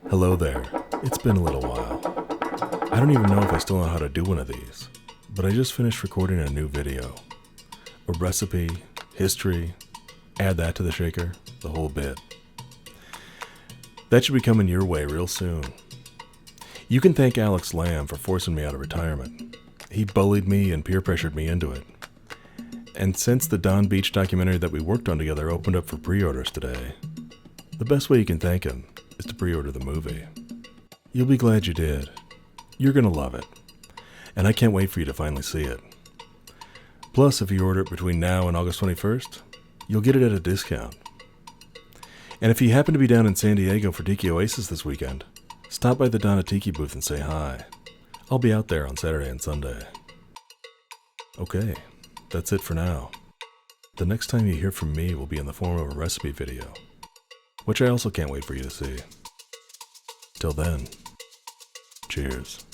Hello there. It's been a little while. I don't even know if I still know how to do one of these, but I just finished recording a new video. A recipe, history, add that to the shaker, the whole bit. That should be coming your way real soon. You can thank Alex Lamb for forcing me out of retirement. He bullied me and peer pressured me into it. And since the Don Beach documentary that we worked on together opened up for pre-orders today, the best way you can thank him is to pre-order the movie. You'll be glad you did. You're gonna love it. And I can't wait for you to finally see it. Plus, if you order it between now and August 21st, you'll get it at a discount. And if you happen to be down in San Diego for Tiki Oasis this weekend, stop by the Donn of Tiki booth and say hi. I'll be out there on Saturday and Sunday. Okay, that's it for now. The next time you hear from me will be in the form of a recipe video, which I also can't wait for you to see. Till then, cheers.